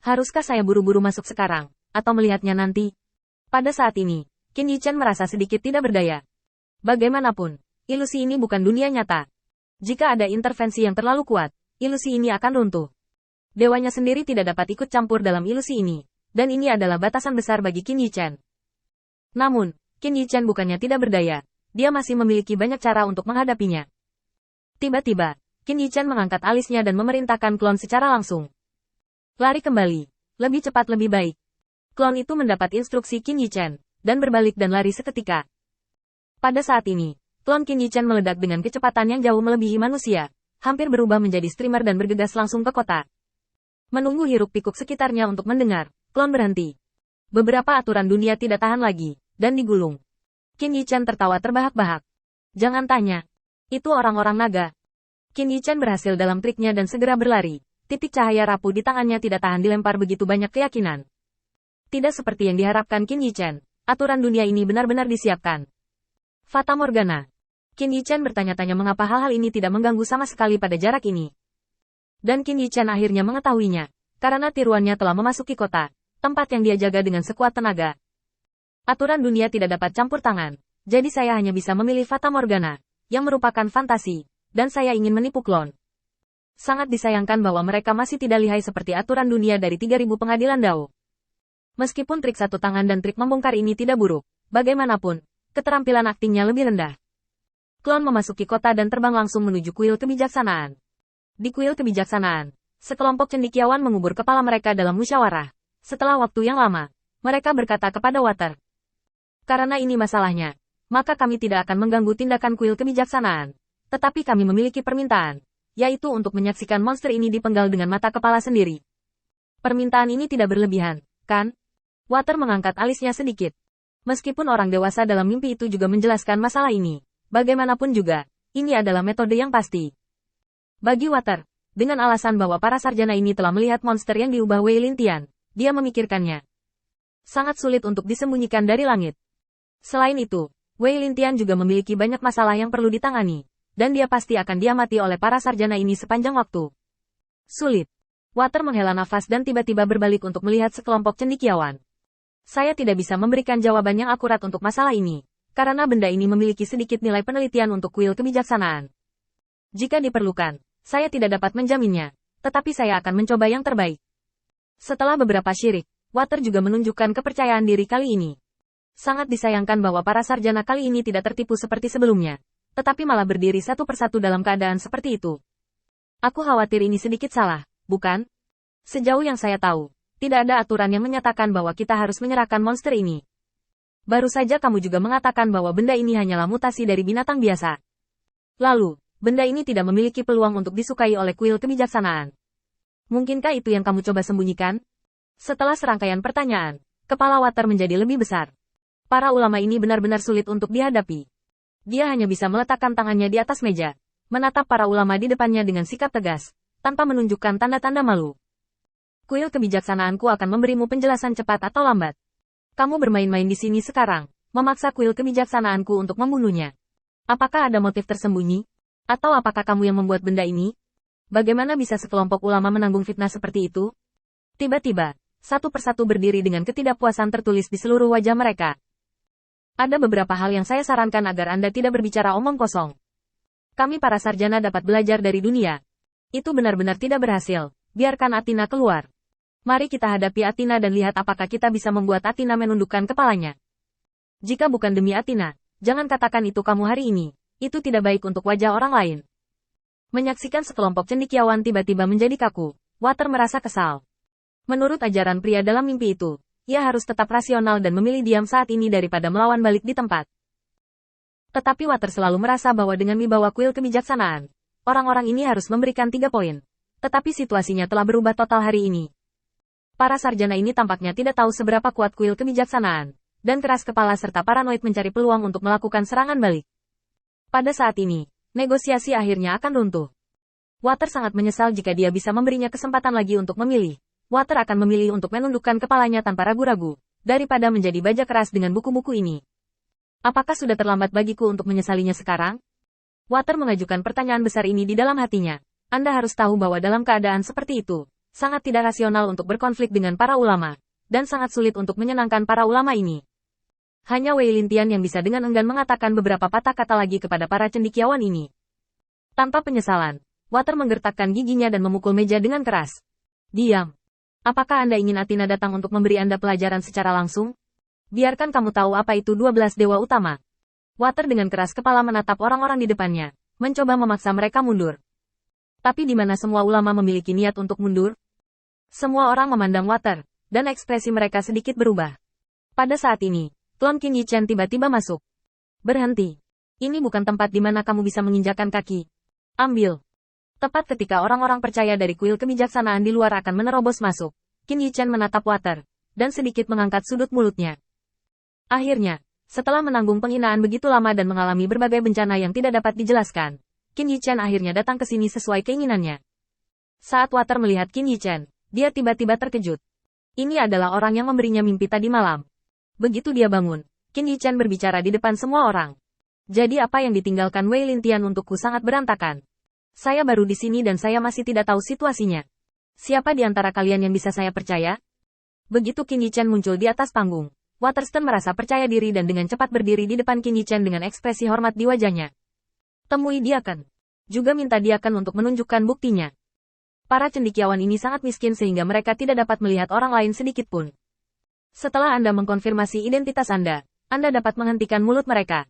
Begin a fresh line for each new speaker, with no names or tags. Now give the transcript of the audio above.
Haruskah saya buru-buru masuk sekarang, atau melihatnya nanti? Pada saat ini, Qin Yichen merasa sedikit tidak berdaya. Bagaimanapun, ilusi ini bukan dunia nyata. Jika ada intervensi yang terlalu kuat, ilusi ini akan runtuh. Dewanya sendiri tidak dapat ikut campur dalam ilusi ini, dan ini adalah batasan besar bagi Qin Yichen. Namun, Qin Yichen bukannya tidak berdaya, dia masih memiliki banyak cara untuk menghadapinya. Tiba-tiba, Qin Yichen mengangkat alisnya dan memerintahkan klon secara langsung. Lari kembali. Lebih cepat lebih baik. Klon itu mendapat instruksi Qin Yichen, dan berbalik dan lari seketika. Pada saat ini, klon Qin Yichen meledak dengan kecepatan yang jauh melebihi manusia, hampir berubah menjadi streamer dan bergegas langsung ke kota. Menunggu hiruk-pikuk sekitarnya untuk mendengar, klon berhenti. Beberapa aturan dunia tidak tahan lagi, dan digulung. Qin Yichen tertawa terbahak-bahak. Jangan tanya. Itu orang-orang naga. Qin Yichen berhasil dalam triknya dan segera berlari. Titik cahaya rapuh di tangannya tidak tahan dilempar begitu banyak keyakinan. Tidak seperti yang diharapkan Qin Yichen, aturan dunia ini benar-benar disiapkan. Fata Morgana. Qin Yichen bertanya-tanya mengapa hal-hal ini tidak mengganggu sama sekali pada jarak ini. Dan Qin Yichen akhirnya mengetahuinya, karena tiruannya telah memasuki kota, tempat yang dia jaga dengan sekuat tenaga. Aturan dunia tidak dapat campur tangan, jadi saya hanya bisa memilih Fata Morgana, yang merupakan fantasi, dan saya ingin menipu klon. Sangat disayangkan bahwa mereka masih tidak lihai seperti aturan dunia dari 3000 pengadilan Dao. Meskipun trik satu tangan dan trik membongkar ini tidak buruk, bagaimanapun, keterampilan aktingnya lebih rendah. Klon memasuki kota dan terbang langsung menuju kuil kebijaksanaan. Di kuil kebijaksanaan, sekelompok cendekiawan mengubur kepala mereka dalam musyawarah. Setelah waktu yang lama, mereka berkata kepada Water. Karena ini masalahnya, maka kami tidak akan mengganggu tindakan kuil kebijaksanaan. Tetapi kami memiliki permintaan, yaitu untuk menyaksikan monster ini dipenggal dengan mata kepala sendiri. Permintaan ini tidak berlebihan, kan? Water mengangkat alisnya sedikit. Meskipun orang dewasa dalam mimpi itu juga menjelaskan masalah ini, bagaimanapun juga, ini adalah metode yang pasti. Bagi Water, dengan alasan bahwa para sarjana ini telah melihat monster yang diubah Wei Lintian, dia memikirkannya. Sangat sulit untuk disembunyikan dari langit. Selain itu, Wei Lintian juga memiliki banyak masalah yang perlu ditangani. Dan dia pasti akan diamati oleh para sarjana ini sepanjang waktu. Sulit. Water menghela nafas dan tiba-tiba berbalik untuk melihat sekelompok cendekiawan. Saya tidak bisa memberikan jawaban yang akurat untuk masalah ini, karena benda ini memiliki sedikit nilai penelitian untuk kuil kebijaksanaan. Jika diperlukan, saya tidak dapat menjaminnya, tetapi saya akan mencoba yang terbaik. Setelah beberapa syirik, Water juga menunjukkan kepercayaan diri kali ini. Sangat disayangkan bahwa para sarjana kali ini tidak tertipu seperti sebelumnya. Tetapi malah berdiri satu persatu dalam keadaan seperti itu. Aku khawatir ini sedikit salah, bukan? Sejauh yang saya tahu, tidak ada aturan yang menyatakan bahwa kita harus menyerahkan monster ini. Baru saja kamu juga mengatakan bahwa benda ini hanyalah mutasi dari binatang biasa. Lalu, benda ini tidak memiliki peluang untuk disukai oleh kuil kebijaksanaan. Mungkinkah itu yang kamu coba sembunyikan? Setelah serangkaian pertanyaan, kepala Water menjadi lebih besar. Para ulama ini benar-benar sulit untuk dihadapi. Dia hanya bisa meletakkan tangannya di atas meja, menatap para ulama di depannya dengan sikap tegas, tanpa menunjukkan tanda-tanda malu. Kuil kebijaksanaanku akan memberimu penjelasan cepat atau lambat. Kamu bermain-main di sini sekarang, memaksa kuil kebijaksanaanku untuk membunuhnya. Apakah ada motif tersembunyi? Atau apakah kamu yang membuat benda ini? Bagaimana bisa sekelompok ulama menanggung fitnah seperti itu? Tiba-tiba, satu persatu berdiri dengan ketidakpuasan tertulis di seluruh wajah mereka. Ada beberapa hal yang saya sarankan agar Anda tidak berbicara omong kosong. Kami para sarjana dapat belajar dari dunia. Itu benar-benar tidak berhasil. Biarkan Athena keluar. Mari kita hadapi Athena dan lihat apakah kita bisa membuat Athena menundukkan kepalanya. Jika bukan demi Athena, jangan katakan itu kamu hari ini. Itu tidak baik untuk wajah orang lain. Menyaksikan sekelompok cendekiawan tiba-tiba menjadi kaku, Water merasa kesal. Menurut ajaran pria dalam mimpi itu, ia harus tetap rasional dan memilih diam saat ini daripada melawan balik di tempat. Tetapi Water selalu merasa bahwa dengan membawa kuil kebijaksanaan, orang-orang ini harus memberikan 3 poin. Tetapi situasinya telah berubah total hari ini. Para sarjana ini tampaknya tidak tahu seberapa kuat kuil kebijaksanaan, dan keras kepala serta paranoid mencari peluang untuk melakukan serangan balik. Pada saat ini, negosiasi akhirnya akan runtuh. Water sangat menyesal jika dia bisa memberinya kesempatan lagi untuk memilih. Water akan memilih untuk menundukkan kepalanya tanpa ragu-ragu, daripada menjadi baja keras dengan buku-buku ini. Apakah sudah terlambat bagiku untuk menyesalinya sekarang? Water mengajukan pertanyaan besar ini di dalam hatinya. Anda harus tahu bahwa dalam keadaan seperti itu, Sangat tidak rasional untuk berkonflik dengan para ulama, dan sangat sulit untuk menyenangkan para ulama ini. Hanya Wei Lintian yang bisa dengan enggan mengatakan beberapa patah kata lagi kepada para cendekiawan ini. Tanpa penyesalan, Water menggertakkan giginya dan memukul meja dengan keras. Diam. Apakah Anda ingin Athena datang untuk memberi Anda pelajaran secara langsung? Biarkan kamu tahu apa itu 12 dewa utama. Water dengan keras kepala menatap orang-orang di depannya, mencoba memaksa mereka mundur. Tapi di mana semua ulama memiliki niat untuk mundur? Semua orang memandang Water, dan ekspresi mereka sedikit berubah. Pada saat ini, Tuan Qin Yichen tiba-tiba masuk. Berhenti. Ini bukan tempat di mana kamu bisa menginjakan kaki. Ambil. Tepat ketika orang-orang percaya dari kuil kebijaksanaan di luar akan menerobos masuk, Qin Yichen menatap Water, dan sedikit mengangkat sudut mulutnya. Akhirnya, setelah menanggung penghinaan begitu lama dan mengalami berbagai bencana yang tidak dapat dijelaskan, Qin Yichen akhirnya datang ke sini sesuai keinginannya. Saat Water melihat Qin Yichen, dia tiba-tiba terkejut. Ini adalah orang yang memberinya mimpi tadi malam. Begitu dia bangun, Qin Yichen berbicara di depan semua orang. Jadi apa yang ditinggalkan Wei Lintian untukku sangat berantakan. Saya baru di sini dan saya masih tidak tahu situasinya. Siapa di antara kalian yang bisa saya percaya? Begitu Qin Yichen muncul di atas panggung, Waterston merasa percaya diri dan dengan cepat berdiri di depan Qin Yichen dengan ekspresi hormat di wajahnya. Temui Diaken. Juga minta Diaken untuk menunjukkan buktinya. Para cendekiawan ini sangat miskin sehingga mereka tidak dapat melihat orang lain sedikit pun. Setelah Anda mengkonfirmasi identitas Anda dapat menghentikan mulut mereka.